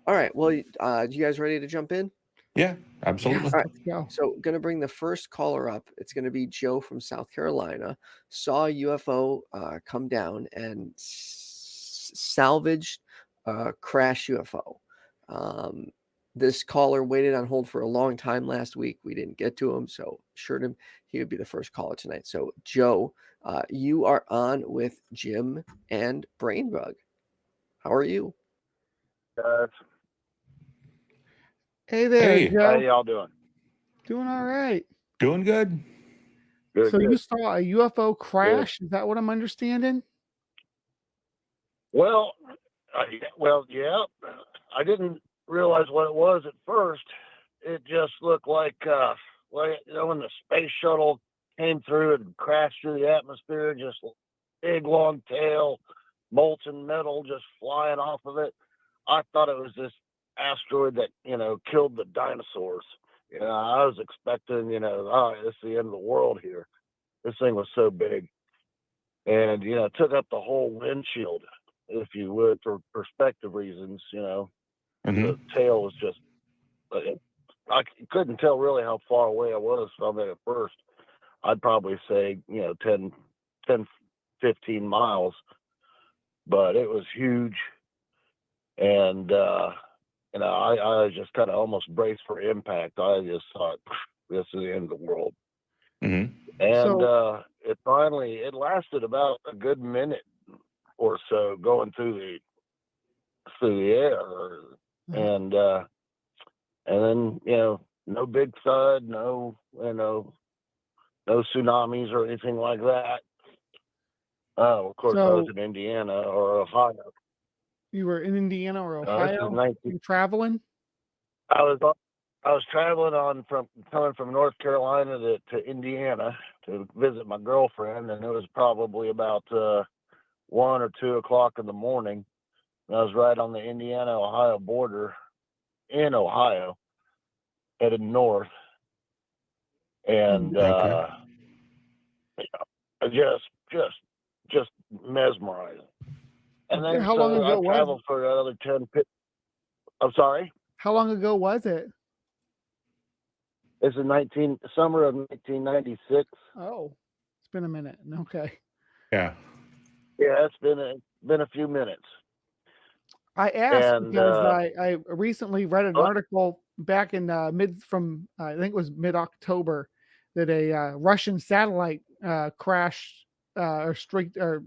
All right. Well, you guys ready to jump in? Yeah, absolutely. All right. Let's go. So, going to bring the first caller up. It's going to be Joe from South Carolina. Saw a UFO come down and salvaged crash UFO. This caller waited on hold for a long time last week. We didn't get to him, so assured him he would be the first caller tonight. So, Joe, you are on with Jim and BrainBug. How are you? Hey there, Hey. Joe. How y'all doing? Doing all right. Doing good. Good, So good. you saw a UFO crash? Is that what I'm understanding? Well, yeah. I didn't realize what it was at first. It just looked like, when the space shuttle came through and crashed through the atmosphere, just big long tail, molten metal just flying off of it. I thought it was this asteroid that killed the dinosaurs. I was expecting, this is the end of the world here. This thing was so big, and it took up the whole windshield, if you would, for perspective reasons. The tail was just, I couldn't tell really how far away I was from it at first. I'd probably say 10, 15 miles, but it was huge, and I just kind of almost braced for impact. I just thought, this is the end of the world. Mm-hmm. And it lasted about a good minute or so going through the air, and then no big thud, no tsunamis or anything like that. Of course, I was in Indiana or Ohio. You were in Indiana or Ohio? You traveling? I was traveling coming from North Carolina to Indiana to visit my girlfriend, and it was probably about 1 or 2 o'clock in the morning. And I was right on the Indiana-Ohio border in Ohio, headed north, and just mesmerizing. And then how long ago I traveled for another 10. I'm sorry. How long ago was it? It's summer of 1996. Oh, it's been a minute. Okay. Yeah. Yeah, it's been a few minutes. I asked because I recently read an article back in I think it was mid-October, that a Russian satellite crashed or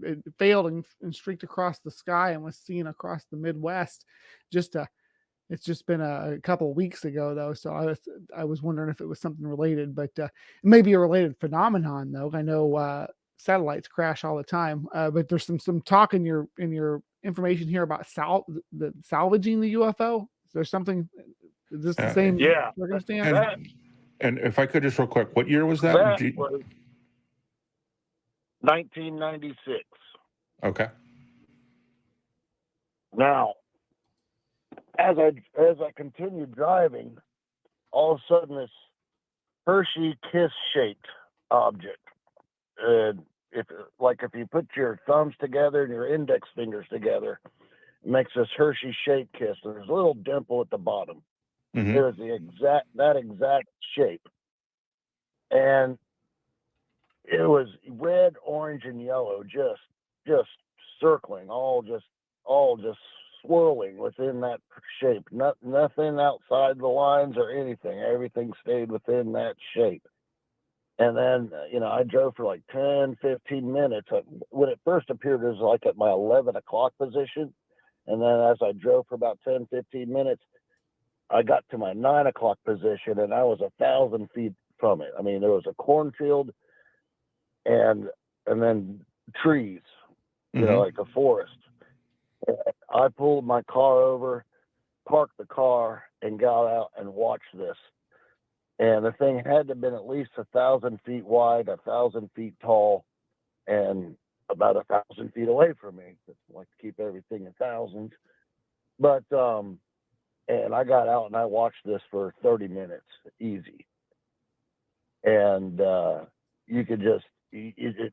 it failed and streaked across the sky and was seen across the Midwest. It's just been a couple of weeks ago, though, so I was wondering if it was something related, but it may be a related phenomenon, though. I know satellites crash all the time, but there's some talk in your information here about salvaging the UFO. Is there something? Is this the same circumstance? And if I could just real quick, what year was that? That was 1996. Okay. Now, as I continued driving, all of a sudden this Hershey kiss-shaped object. If you put your thumbs together and your index fingers together, it makes this Hershey-shaped kiss. There's a little dimple at the bottom. Mm-hmm. It was that exact shape, and it was red, orange, and yellow, just circling, all just swirling within that shape. Nothing outside the lines or anything. Everything stayed within that shape. And then, I drove for like 10, 15 minutes. When it first appeared, it was like at my 11 o'clock position. And then as I drove for about 10, 15 minutes, I got to my 9 o'clock position, and I was 1,000 feet from it. I mean, there was a cornfield and then trees, like a forest. And I pulled my car over, parked the car, and got out and watched this. And the thing had to have been at least 1,000 feet wide, 1,000 feet tall, and about 1,000 feet away from me. I like to keep everything in thousands. But, and I got out and I watched this for 30 minutes, easy. And you could just,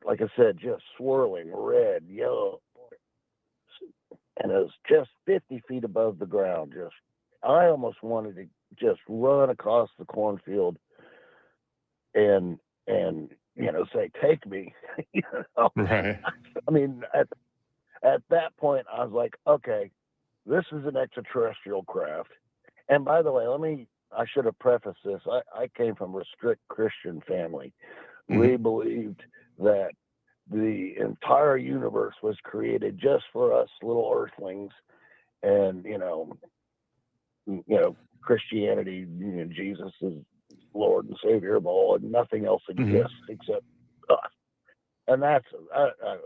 like I said, just swirling red, yellow. And it was just 50 feet above the ground, just I almost wanted to just run across the cornfield and say, take me. Right. I mean, at that point, I was like, okay, this is an extraterrestrial craft. And by the way, I should have prefaced this. I came from a strict Christian family. We believed that the entire universe was created just for us little earthlings, and Christianity, Jesus is Lord and Savior of all, and nothing else exists except us. And I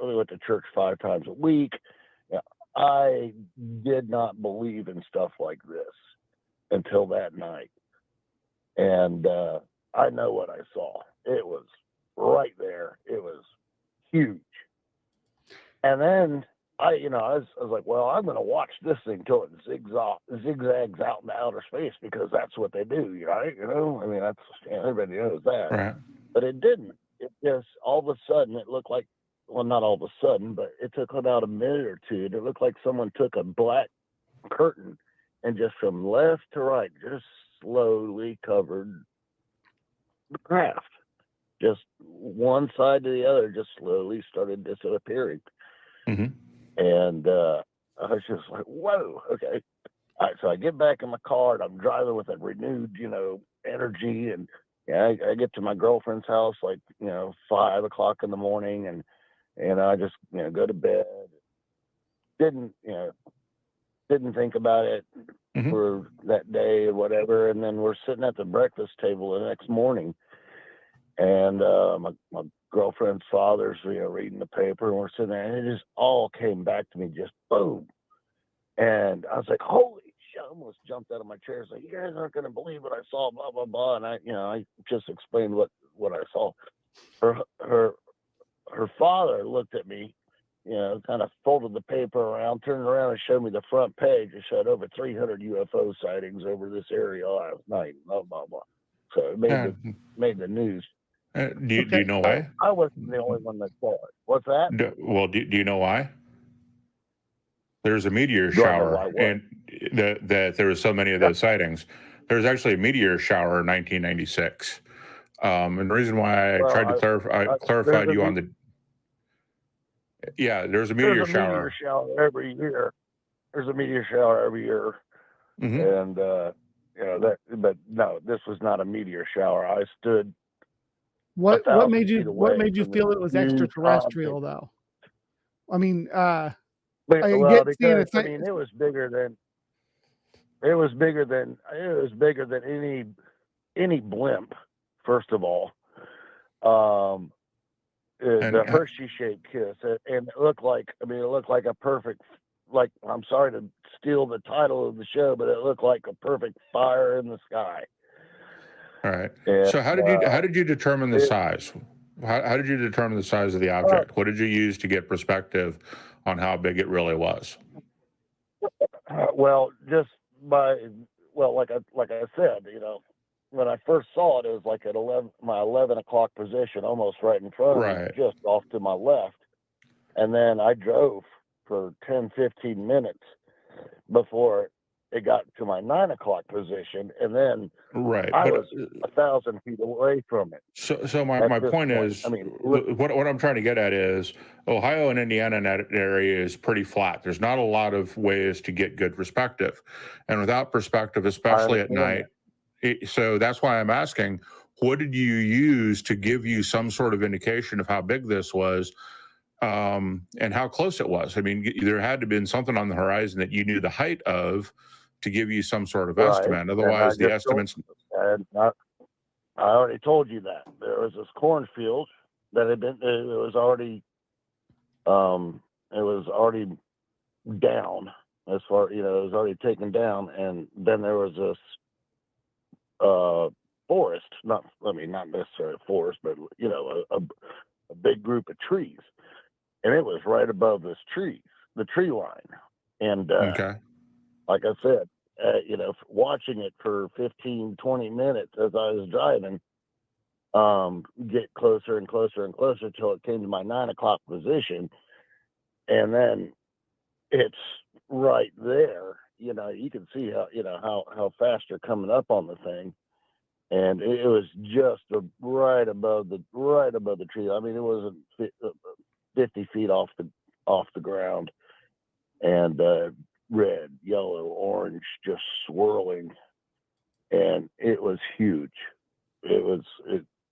went to church 5 times a week. I did not believe in stuff like this until that night. And I know what I saw. It was right there. It was huge. And then I was like, well, I'm going to watch this thing till it zigzags out into outer space, because that's what they do, right? I mean, everybody knows that. Right. But it didn't. It just, all of a sudden, it looked like, well, not all of a sudden, but it took about a minute or two, and it looked like someone took a black curtain and just from left to right, just slowly covered the craft. Just one side to the other, just slowly started disappearing. And I was just like, whoa, okay. All right, so I get back in my car, and I'm driving with a renewed, energy. And I get to my girlfriend's house like, 5 o'clock in the morning, and I just, go to bed. Didn't think about it for that day or whatever. And then we're sitting at the breakfast table the next morning, and my girlfriend's father's, reading the paper, and we're sitting there, and it just all came back to me, just boom. And I was like, holy shit, I almost jumped out of my chair. It's like, you guys aren't going to believe what I saw, blah, blah, blah. And I just explained what I saw. Her father looked at me, kind of folded the paper around, turned around and showed me the front page. It showed over 300 UFO sightings over this area last night, blah, blah, blah. So it made the news. Do you know why? I wasn't the only one that saw it. What's that? Do you know why? There's a meteor shower, and that there was so many of those sightings. There was actually a meteor shower in 1996. And the reason why I tried to clarify to you on the... Yeah, there's a meteor shower. Every year. There's a meteor shower every year. And, but no, this was not a meteor shower. I stood... What made you feel it was extraterrestrial, though? I mean, because it was bigger than any blimp. First of all, the Hershey-shaped kiss, and it looked like a perfect. Like, I'm sorry to steal the title of the show, but it looked like a perfect fire in the sky. All right. And, so how did you determine the size? How did you determine the size of the object? What did you use to get perspective on how big it really was? Like I said, when I first saw it, it was like at 11 o'clock position, almost right in front of me, just off to my left. And then I drove for 10, 15 minutes before it got to my 9 o'clock position, and then I was 1,000 feet away from it. So my point is, what I'm trying to get at is, Ohio and Indiana in that area is pretty flat. There's not a lot of ways to get good perspective, and without perspective, especially at night. So that's why I'm asking, what did you use to give you some sort of indication of how big this was? And how close it was. I mean, there had to have been something on the horizon that you knew the height of to give you some sort of estimate. Otherwise, the estimates... I already told you that. There was this cornfield that had been... It was already down as far... it was already taken down. And then there was this forest. Not necessarily a forest, but, a big group of trees. And it was right above the tree line. And like I said, watching it for 15, 20 minutes as I was driving, get closer and closer and closer till it came to my 9 o'clock position. And then it's right there. you can see how fast they're coming up on the thing. And it was just right above the tree. I mean, it wasn't 50 feet off the ground, and red, yellow, orange, just swirling, and it was huge.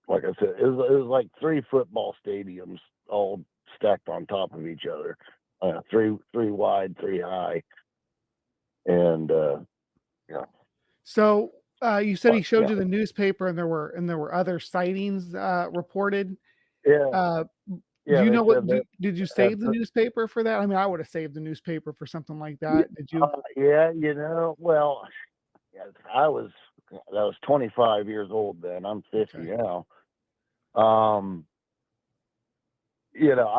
Like I said, it was like 3 football stadiums all stacked on top of each other, 3 wide, 3 high, and yeah. So you said he showed you the newspaper, and there were other sightings reported. Yeah. Do you know what? Did you save the newspaper for that? I mean, I would have saved the newspaper for something like that. Did you? Yeah, well, I was 25 years old then. I'm 50 now. I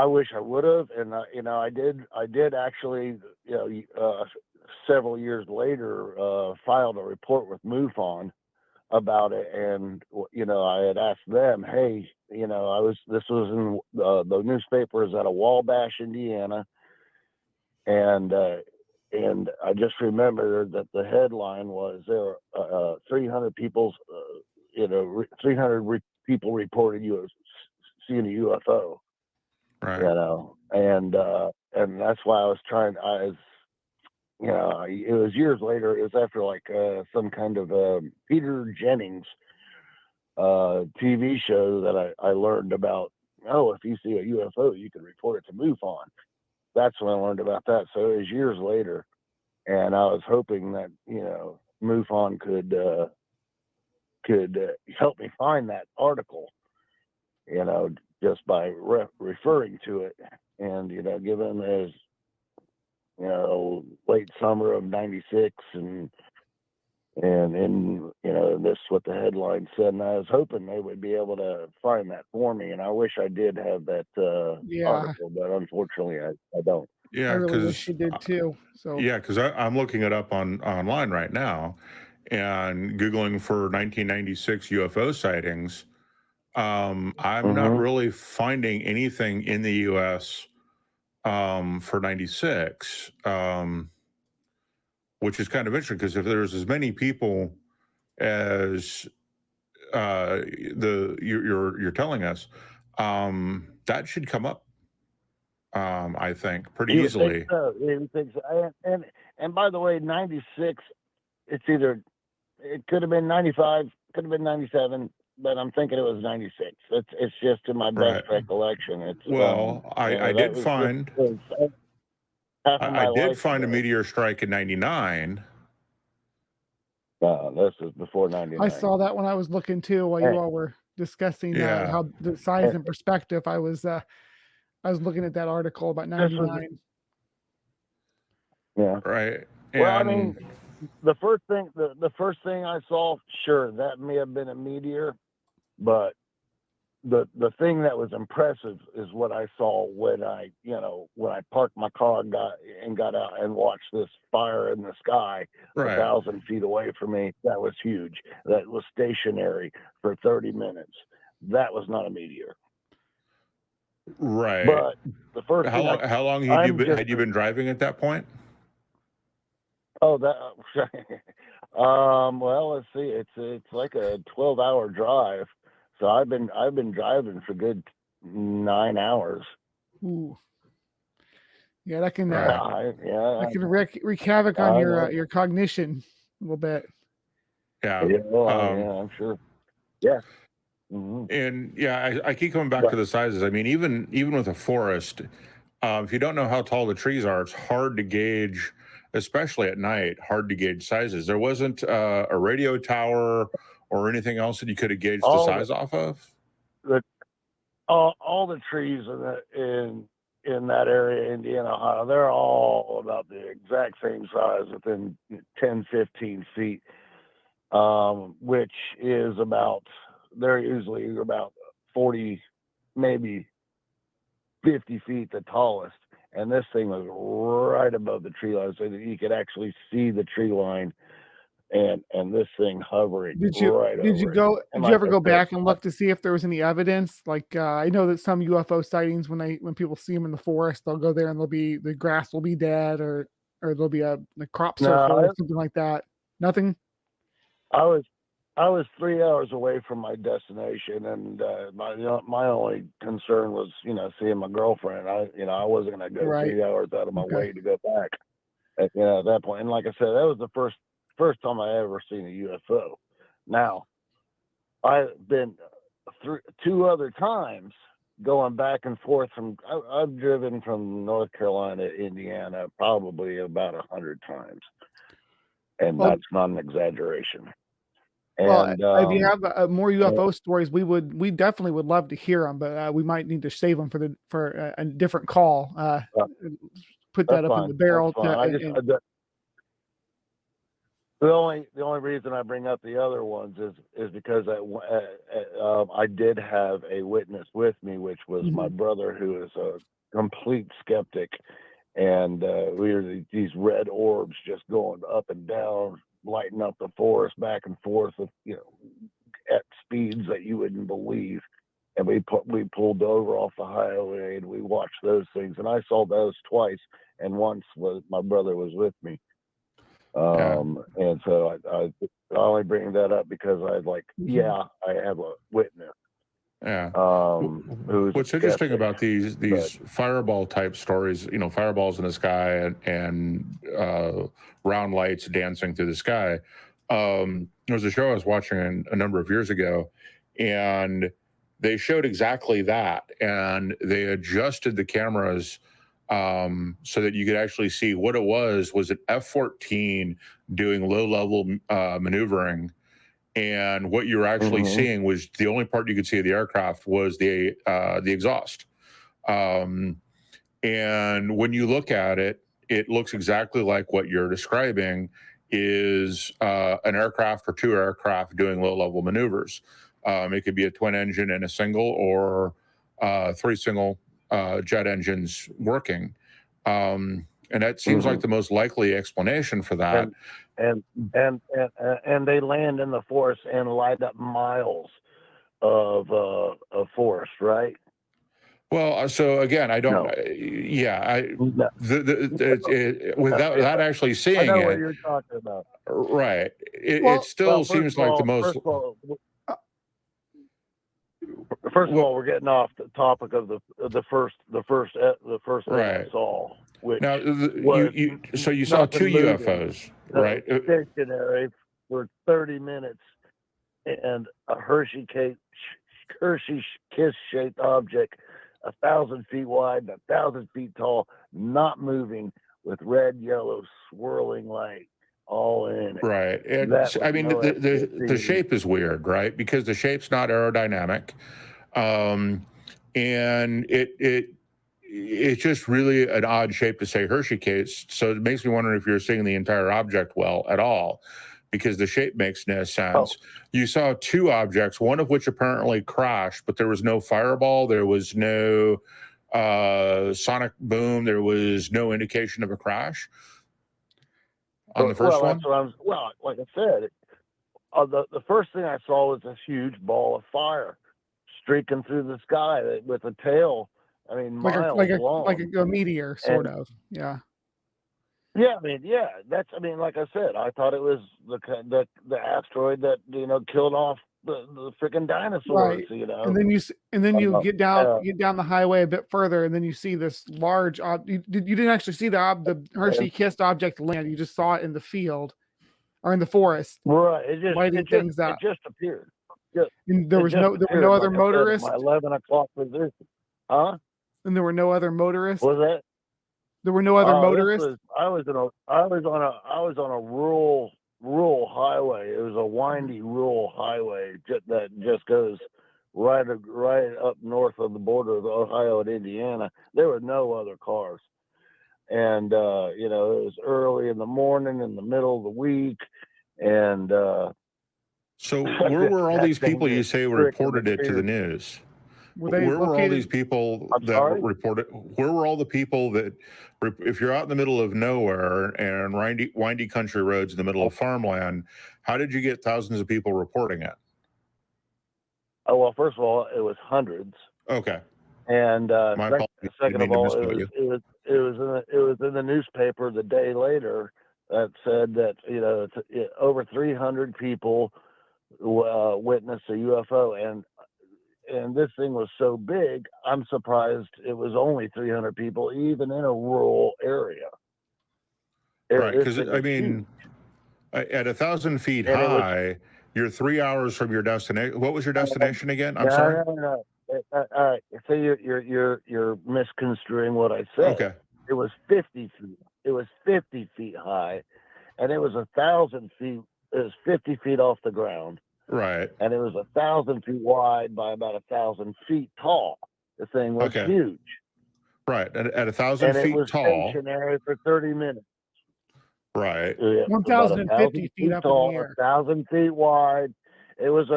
wish I would have, and I did actually, several years later, filed a report with MUFON about it, and I had asked them, hey, this was in the newspaper is out of Wabash, Indiana, and I just remember that the headline was there 300 people, 300 people reported seeing a UFO. Right. And that's why I was trying. It was years later. It was after like some kind of Peter Jennings TV show that I learned about. Oh, if you see a UFO, you can report it to MUFON. That's when I learned about that. So it was years later, and I was hoping that MUFON could help me find that article. Just by referring to it, and given as late summer of '96, and this is what the headline said, and I was hoping they would be able to find that for me, and I wish I did have that article, but unfortunately I don't. Yeah, I really wish you did too. So yeah, because I'm looking it up online right now, and Googling for 1996 UFO sightings. I'm not really finding anything in the U.S. For 96, which is kind of interesting, because if there's as many people as you're telling us, that should come up, I think, pretty easily. You think so? And by the way, 96, it could have been 95, could have been 97. But I'm thinking it was 96. It's just in my best recollection. I did find a meteor strike in 99. This is before 99. I saw that when I was looking too, while you all were discussing how the size and perspective. I was looking at that article about 99. Yeah. Right. Well, I mean, the first thing I saw, sure, that may have been a meteor, but the thing that was impressive is what I saw when I parked my car and got out and watched this fire in the sky 1,000 feet away from me. That was huge. That was stationary for 30 minutes. That was not a meteor. Right. But the first how long had you been driving at that point? Oh, that. Well, let's see. It's like a 12-hour drive, so I've been driving for good 9 hours. Ooh. Yeah, that can wreak havoc on your cognition a little bit. Yeah. Yeah, I'm sure. Yeah. Mm-hmm. And I keep coming back to the sizes. I mean, even with a forest, if you don't know how tall the trees are, it's hard to gauge, especially at night, hard to gauge sizes. There wasn't a radio tower or anything else that you could have gauged the size off of? All the trees in that area, Indiana, Ohio, they're all about the exact same size, within 10, 15 feet, which is they're usually about 40, maybe 50 feet the tallest. And this thing was right above the tree line, so that you could actually see the tree line, and this thing hovering. Did you ever go back and look to see if there was any evidence? Like I know that some UFO sightings, when people see them in the forest, they'll go there and the grass will be dead, or or there'll be a crop circle or something like that? Nothing. I was 3 hours away from my destination, and my only concern was, seeing my girlfriend. I wasn't going to go 3 hours out of my way to go back. At that point, and like I said, that was the first time I ever seen a UFO. Now, I've been through 2 other times going back and forth I've driven from North Carolina to Indiana probably about 100 times, and that's not an exaggeration. Well, And if you have more UFO stories, we definitely would love to hear them, but we might need to save them for a different call. Put that up in the barrel. The only reason I bring up the other ones is because I did have a witness with me, which was my brother, who is a complete skeptic, and we were these red orbs just going up and down, lighting up the forest back and forth, at speeds that you wouldn't believe. And we pulled over off the highway and we watched those things, and I saw those twice, and once my brother was with me. And so I only bring that up because I have a witness. Yeah. What's interesting about these fireball type stories, fireballs in the sky and round lights dancing through the sky. There was a show I was watching a number of years ago, and they showed exactly that, and they adjusted the cameras so that you could actually see what it was an F-14 doing low-level maneuvering, and what you were actually seeing was the only part you could see of the aircraft was the exhaust. And when you look at it, it looks exactly like what you're describing is an aircraft or 2 aircraft doing low-level maneuvers. It could be a twin engine and a single, or 3 single jet engines working, and that seems like the most likely explanation for that. And they land in the forest and light up miles of forest, right? Well, so again, I don't. Without actually seeing it. I know what you're talking about. Right. It still seems like the most. First of all, we're getting off the topic of the first thing I saw. Which now, so you saw 2 UFOs, right? Stationary for 30 minutes, and a Hershey kiss-shaped object, 1,000 feet wide, 1,000 feet tall, not moving, with red, yellow, swirling light all in it. Right. And the shape is weird, right? Because the shape's not aerodynamic. And it's just really an odd shape to say Hershey case. So it makes me wonder if you're seeing the entire object well at all, because the shape makes no sense. You saw 2 objects, one of which apparently crashed, but there was no fireball. There was no sonic boom. There was no indication of a crash on the first one. Like I said, the first thing I saw was this huge ball of fire streaking through the sky with a tail. I mean, miles long, like a meteor, sort of. Yeah. Yeah, like I said, I thought it was the asteroid that killed off the freaking dinosaurs. Right. And then you get down the highway a bit further, and then you see this large. You didn't actually see the Hershey kissed object land. You just saw it in the field or in the forest. Right. It just appeared. And there were no other motorists. My 11 o'clock position. Huh? And there were no other motorists. Was that? There were no other motorists. I was on a rural highway. It was a windy rural highway that just goes right up north of the border of Ohio and Indiana. There were no other cars, and it was early in the morning, in the middle of the week, and. So where were all these people you say reported it to the news? Where were all these people that reported? Where were all the people that, if you're out in the middle of nowhere and windy country roads in the middle of farmland, how did you get thousands of people reporting it? Oh, well, first of all, it was hundreds. Okay. And My apologies. second of Didn't mean to all, misquote you. it was in the newspaper the day later that said that over 300 people witnessed a UFO, and this thing was so big. I'm surprised it was only 300 people, even in a rural area. Right, because I mean, at 1,000 feet high, you're 3 hours from your destination. What was your destination again? I'm sorry. No. All right. So you're misconstruing what I said. Okay. It was 50 feet. It was 50 feet high, and it was 1,000 feet. It was 50 feet off the ground. Right. And it was 1,000 feet wide by about 1,000 feet tall. The thing was huge. Right. At 1,000 feet tall. And it was stationary for 30 minutes. Right. 1,050 feet up tall, in the air. 1,000 feet wide. It was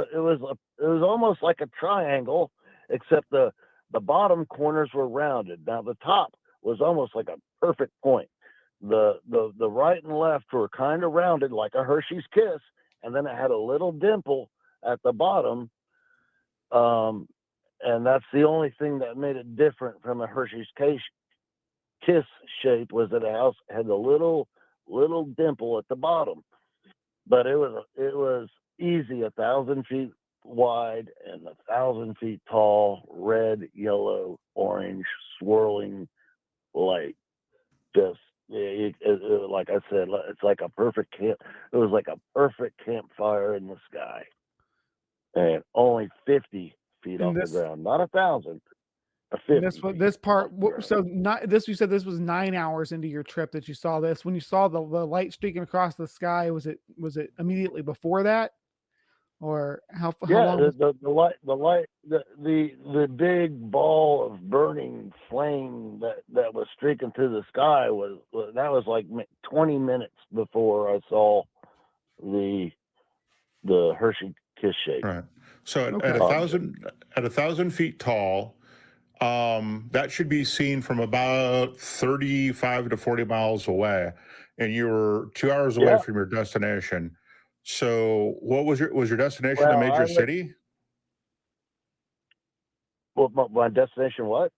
almost like a triangle, except the bottom corners were rounded. Now the top was almost like a perfect point. The right and left were kind of rounded like a Hershey's Kiss, and then it had a little dimple at the bottom. And that's the only thing that made it different from a Hershey's Kiss shape, was that it had a little dimple at the bottom. But it was easy 1,000 feet wide and 1,000 feet tall, red, yellow, orange, swirling light. Just like I said, it's like a perfect camp. It was like a perfect campfire in the sky, and only 50 feet off the ground, not 1,000. This part. So not this. You said this was 9 hours into your trip that you saw this. When you saw the light streaking across the sky, was it immediately before that, or how long? The big ball of burning flame that was streaking through the sky was like 20 minutes before I saw the Hershey Kiss shape. Right. So at 1,000 feet tall, that should be seen from about 35 to 40 miles away, and you were 2 hours away from your destination. So what was your destination a major city? Well, my destination, what?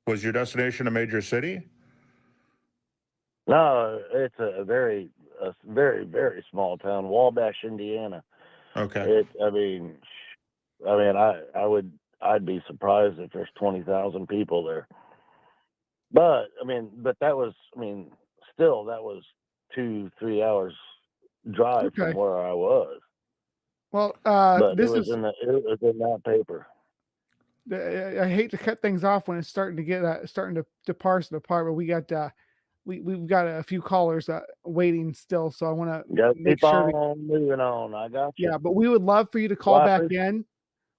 Was your destination a major city? No, it's a very, very small town, Wabash, Indiana. Okay. I'd be surprised if there's 20,000 people there. But that was 2-3 hours drive from where I was. Well, but it was in that paper. I hate to cut things off when it's starting to get starting to parse it apart, but we got we've got a few callers waiting still, so I want to make sure moving on. I got you. Yeah, but we would love for you to call back in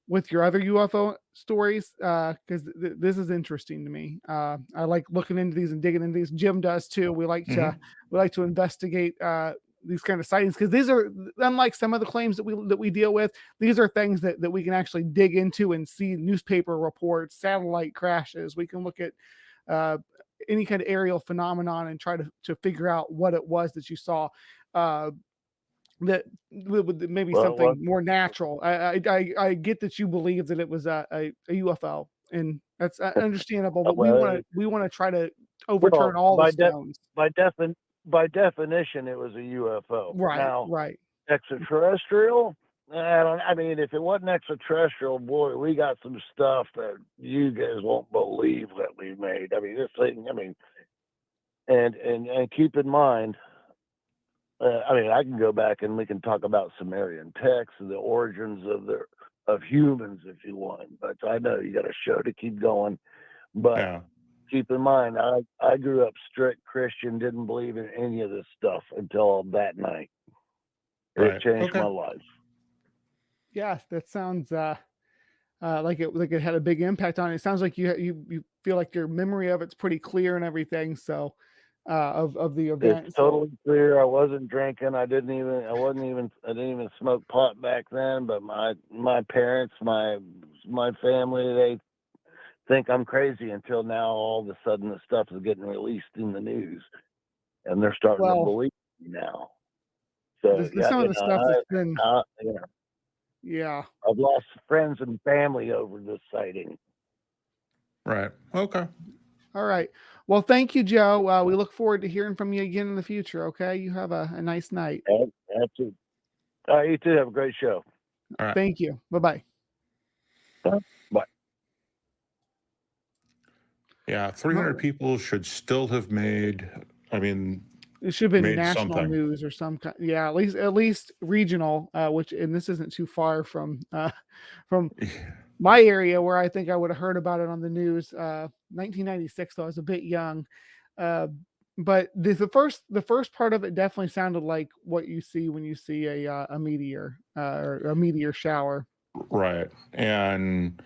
with your other UFO stories, because this is interesting to me. I like looking into these and digging into these. Jim does too. We like to investigate these kind of sightings, because these are, unlike some of the claims that we deal with, these are things that we can actually dig into and see newspaper reports, satellite crashes. We can look at any kind of aerial phenomenon and try to figure out what it was that you saw. That maybe something more natural. I get that you believe that it was a UFO, and that's understandable. But we want to try to overturn all the stones. By definition, it was a UFO. Right. Now, right. Extraterrestrial. If it wasn't extraterrestrial, boy, we got some stuff that you guys won't believe that we made. This thing. And keep in mind. I can go back and we can talk about Sumerian texts and the origins of humans if you want, but I know you got a show to keep going. But keep in mind, I grew up strict Christian, didn't believe in any of this stuff until that night. It changed my life. Yeah, that sounds like it had a big impact on it. It sounds like you feel like your memory of it's pretty clear and everything. So. Of the event. It's totally clear. I wasn't drinking. I didn't even smoke pot back then. But my parents, my family, they think I'm crazy until now. All of a sudden, the stuff is getting released in the news, and they're starting to believe me now. So some of the stuff that's been. I've lost friends and family over this sighting. Right. Okay. All right. Well, thank you, Joe. We look forward to hearing from you again in the future. Okay. You have a nice night. Absolutely. You too. Have a great show. All right. Thank you. Bye-bye. Bye. Yeah. 300 people should still have made, I mean, it should have been made national something. news or some kind. Yeah, at least regional, and this isn't too far from my area where I think I would have heard about it on the news. 1996, though, I was a bit young. But the first part of it definitely sounded like what you see when you see a meteor or a meteor shower. Right. And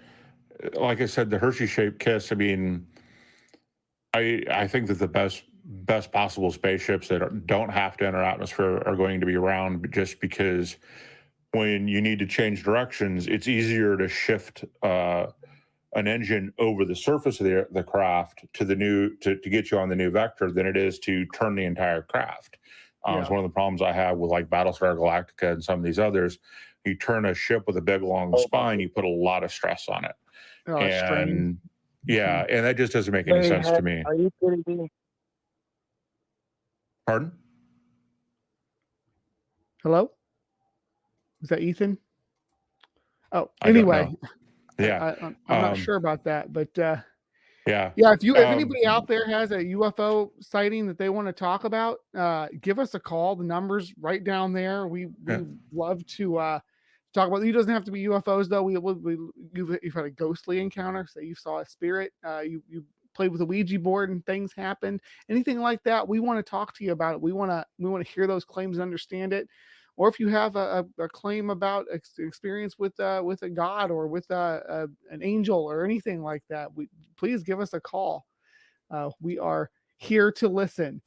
like I said, the Hershey-shaped kiss, I mean, I think that the best possible spaceships that don't have to enter atmosphere are going to be around, just because when you need to change directions, it's easier to shift an engine over the surface of the craft to the new to get you on the new vector than it is to turn the entire craft. It's one of the problems I have with like Battlestar Galactica and some of these others. You turn a ship with a big long spine, you put a lot of stress on it. And yeah, and that just doesn't make any sense to me. Are you kidding me? Pardon? Hello? Is that Ethan? Oh, anyway. Yeah. I'm not sure about that, but yeah. If anybody out there has a UFO sighting that they want to talk about, give us a call. The number's right down there. We love to talk about. It doesn't have to be UFOs though. You've had a ghostly encounter, say you saw a spirit, you played with a Ouija board and things happened, anything like that. We want to talk to you about it. We want to hear those claims and understand it. Or if you have a claim about experience with a god or with an angel or anything like that, please give us a call. We are here to listen.